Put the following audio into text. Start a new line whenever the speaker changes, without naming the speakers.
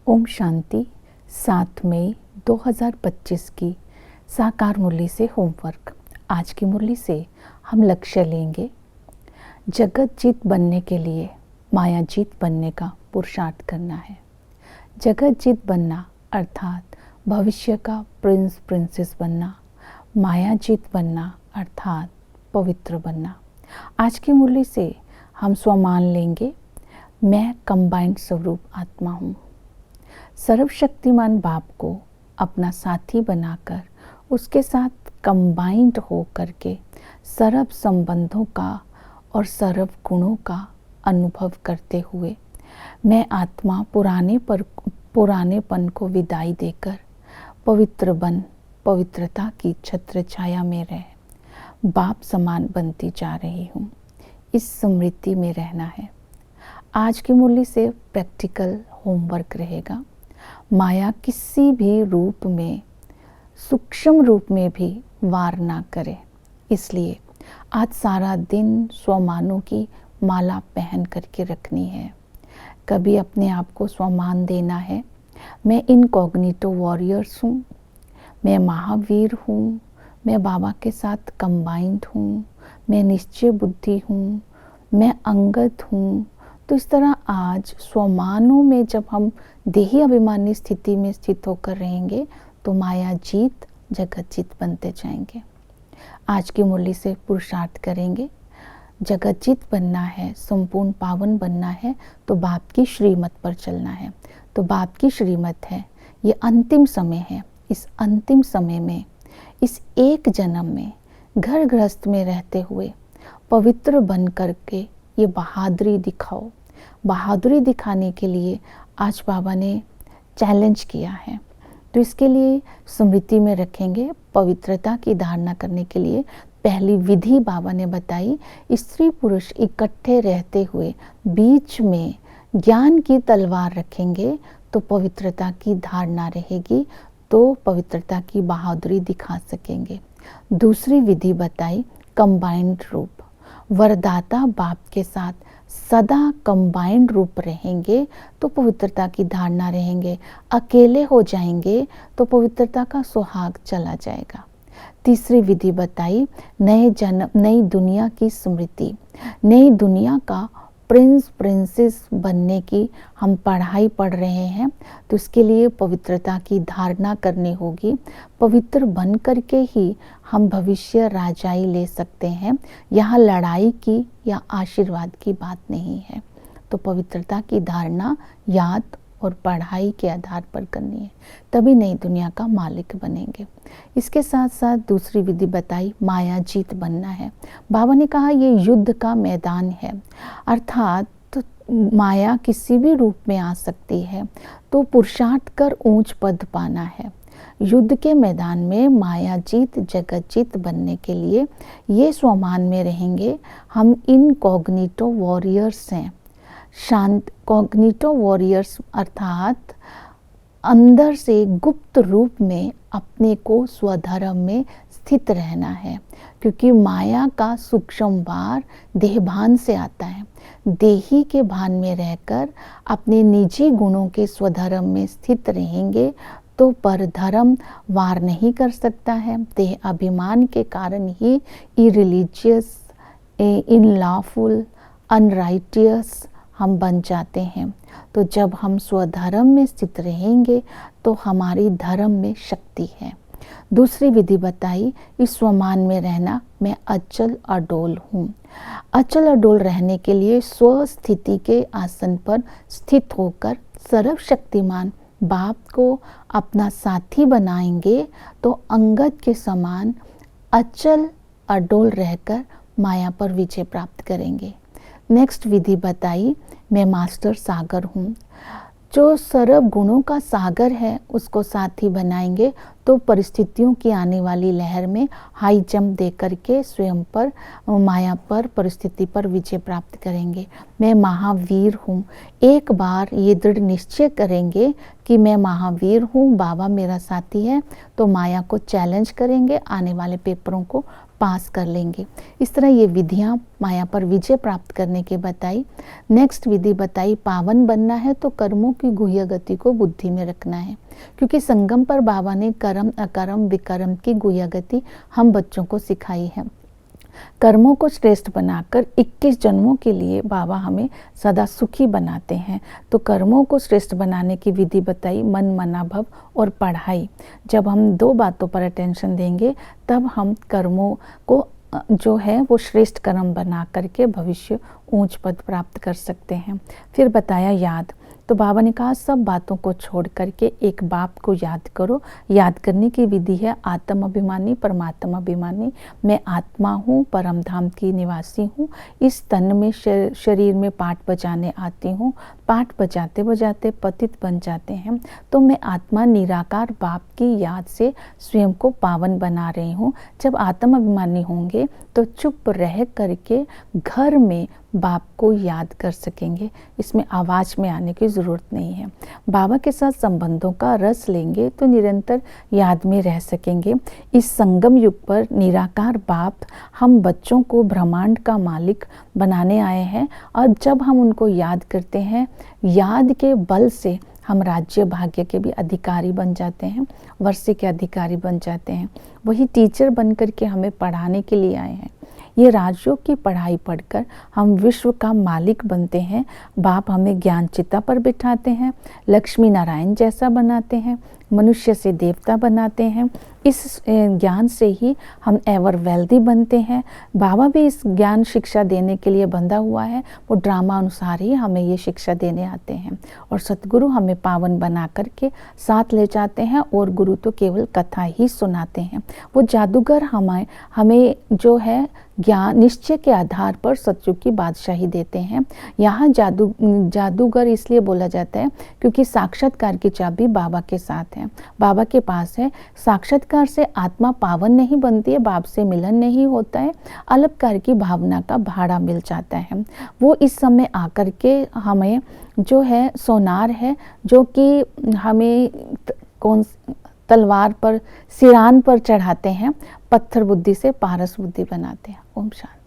ओम शांति। 7 मई 2025 की साकार मुरली से होमवर्क। आज की मुरली से हम लक्ष्य लेंगे, जगत जीत बनने के लिए माया जीत बनने का पुरुषार्थ करना है। जगत जीत बनना अर्थात भविष्य का प्रिंस प्रिंसेस बनना, माया जीत बनना अर्थात पवित्र बनना। आज की मुरली से हम स्वमान लेंगे, मैं कंबाइंड स्वरूप आत्मा हूँ। सर्वशक्तिमान बाप को अपना साथी बनाकर उसके साथ कंबाइंड हो करके सर्व संबंधों का और सर्व गुणों का अनुभव करते हुए मैं आत्मा पुरानेपन को विदाई देकर पवित्र बन पवित्रता की छत्र छाया में रह बाप समान बनती जा रही हूँ। इस स्मृति में रहना है। आज की मुरली से प्रैक्टिकल होमवर्क रहेगा। माया किसी भी रूप में, सूक्ष्म रूप में भी वार ना करे। इसलिए आज सारा दिन स्वमानों की माला पहन करके रखनी है। कभी अपने आप को स्वमान देना है, मैं इनकॉग्निटो वॉरियर्स हूँ, मैं महावीर हूँ, मैं बाबा के साथ कंबाइंड हूँ, मैं निश्चय बुद्धि हूँ, मैं अंगत हूँ। तो इस तरह आज स्वमानों में जब हम देही अभिमानी स्थिति में स्थित होकर रहेंगे तो माया जीत जगत जीत बनते जाएंगे। आज की मुरली से पुरुषार्थ करेंगे, जगत जीत बनना है, संपूर्ण पावन बनना है तो बाप की श्रीमत पर चलना है। तो बाप की श्रीमत है, ये अंतिम समय है। इस अंतिम समय में, इस एक जन्म में घर गृहस्थ में रहते हुए पवित्र बन करके ये बहादुरी दिखाओ। बहादुरी दिखाने के लिए आज बाबा ने चैलेंज किया है। तो इसके लिए स्मृति में रखेंगे। पवित्रता की धारणा करने के लिए पहली विधि बाबा ने बताई, स्त्री पुरुष इकट्ठे रहते हुए बीच में ज्ञान की तलवार रखेंगे तो पवित्रता की धारणा रहेगी, तो पवित्रता की बहादुरी दिखा सकेंगे। दूसरी विधि बताई, कंबाइंड रूप। वरदाता बाप के साथ सदा कंबाइंड रूप रहेंगे तो पवित्रता की धारणा रहेंगे। अकेले हो जाएंगे तो पवित्रता का सुहाग चला जाएगा। तीसरी विधि बताई, नए जन्म, नई दुनिया की स्मृति, नई दुनिया का प्रिंस प्रिंसेस बनने की हम पढ़ाई पढ़ रहे हैं तो इसके लिए पवित्रता की धारणा करनी होगी। पवित्र बन करके ही हम भविष्य राजाई ले सकते हैं। यहाँ लड़ाई की या आशीर्वाद की बात नहीं है। तो पवित्रता की धारणा याद और पढ़ाई के आधार पर करनी है, तभी नई दुनिया का मालिक बनेंगे। इसके साथ साथ दूसरी विधि बताई, माया जीत बनना है। बाबा ने कहा ये युद्ध का मैदान है, अर्थात तो माया किसी भी रूप में आ सकती है, तो पुरुषार्थ कर ऊंच पद पाना है। युद्ध के मैदान में माया जीत जगत जीत बनने के लिए ये स्वमान में रहेंगे, हम इनकॉग्निटो वॉरियर्स हैं। शांत कॉग्निटो वॉरियर्स अर्थात अंदर से गुप्त रूप में अपने को स्वधर्म में स्थित रहना है, क्योंकि माया का सूक्ष्म वार देहभान से आता है। देही के भान में रहकर अपने निजी गुणों के स्वधर्म में स्थित रहेंगे तो परधर्म वार नहीं कर सकता है। देह अभिमान के कारण ही इरिलीजियस, इनलॉफुल, अनराइटियस हम बन जाते हैं। तो जब हम स्वधर्म में स्थित रहेंगे तो हमारी धर्म में शक्ति है। दूसरी विधि बताई, इस स्वमान में रहना, मैं अचल अडोल हूँ। अचल अडोल रहने के लिए स्वस्थिति के आसन पर स्थित होकर सर्वशक्तिमान बाप को अपना साथी बनाएंगे तो अंगद के समान अचल अडोल रहकर माया पर विजय प्राप्त करेंगे। नेक्स्ट विधि बताई, मैं मास्टर सागर हूँ। जो सर्व गुणों का सागर है उसको साथी बनाएंगे तो परिस्थितियों की आने वाली लहर में हाई जंप दे करके स्वयं पर, माया पर, परिस्थिति पर विजय प्राप्त करेंगे। मैं महावीर हूँ। एक बार ये दृढ़ निश्चय करेंगे कि मैं महावीर हूँ, बाबा मेरा साथी है, तो माया को चैलेंज करेंगे, आने वाले पेपरों को पास कर लेंगे। इस तरह ये विधियां माया पर विजय प्राप्त करने की बताई। नेक्स्ट विधि बताई, पावन बनना है तो कर्मों की गुह्य गति को बुद्धि में रखना है, क्योंकि संगम पर बाबा ने कर्म अकर्म विकर्म की गुह्य गति हम बच्चों को सिखाई है। कर्मों को श्रेष्ठ बनाकर 21 जन्मों के लिए बाबा हमें सदा सुखी बनाते हैं। तो कर्मों को श्रेष्ठ बनाने की विधि बताई, मन, मनाभव और पढ़ाई। जब हम 2 बातों पर अटेंशन देंगे तब हम कर्मों को जो है वो श्रेष्ठ कर्म बना करके भविष्य ऊंच पद प्राप्त कर सकते हैं। फिर बताया याद। तो बाबा ने कहा सब बातों को छोड़ करके एक बाप को याद करो। याद करने की विधि है आत्म अभिमानी, परमात्मा अभिमानी। मैं आत्मा हूँ, परम धाम की निवासी हूँ। इस तन में शरीर में पाठ बजाने आती हूँ। पाठ बजाते बजाते पतित बन जाते हैं, तो मैं आत्मा निराकार बाप की याद से स्वयं को पावन बना रही हूँ। जब आत्म अभिमानी होंगे तो चुप रह करके घर में बाप को याद कर सकेंगे। इसमें आवाज़ में आने की ज़रूरत नहीं है। बाबा के साथ संबंधों का रस लेंगे तो निरंतर याद में रह सकेंगे। इस संगम युग पर निराकार बाप हम बच्चों को ब्रह्मांड का मालिक बनाने आए हैं, और जब हम उनको याद करते हैं, याद के बल से हम राज्य भाग्य के भी अधिकारी बन जाते हैं, वर्षे के अधिकारी बन जाते हैं। वही टीचर बन करके हमें पढ़ाने के लिए आए हैं। ये राजयोग की पढ़ाई पढ़कर हम विश्व का मालिक बनते हैं। बाप हमें ज्ञान चिता पर बिठाते हैं, लक्ष्मी नारायण जैसा बनाते हैं, मनुष्य से देवता बनाते हैं। इस ज्ञान से ही हम एवर वेल्दी बनते हैं। बाबा भी इस ज्ञान शिक्षा देने के लिए बंधा हुआ है। वो ड्रामा अनुसार ही हमें ये शिक्षा देने आते हैं, और सतगुरु हमें पावन बना करके साथ ले जाते हैं, और गुरु तो केवल कथा ही सुनाते हैं। वो जादूगर हमें जो है ज्ञान निश्चय के आधार पर सतयुग की बादशाही देते हैं। यहाँ जादूगर इसलिए बोला जाता है क्योंकि साक्षात्कार की चाबी बाबा के साथ है, बाबा के पास है। साक्षात्कार से आत्मा पावन नहीं बनती है, बाप से मिलन नहीं होता है, अलपकार की भावना का भाड़ा मिल जाता है। वो इस समय आकर के हमें जो है सोनार है, जो कि हमें तलवार पर, सिरान पर चढ़ाते हैं, पत्थर बुद्धि से पारस बुद्धि बनाते हैं। ओम शांति।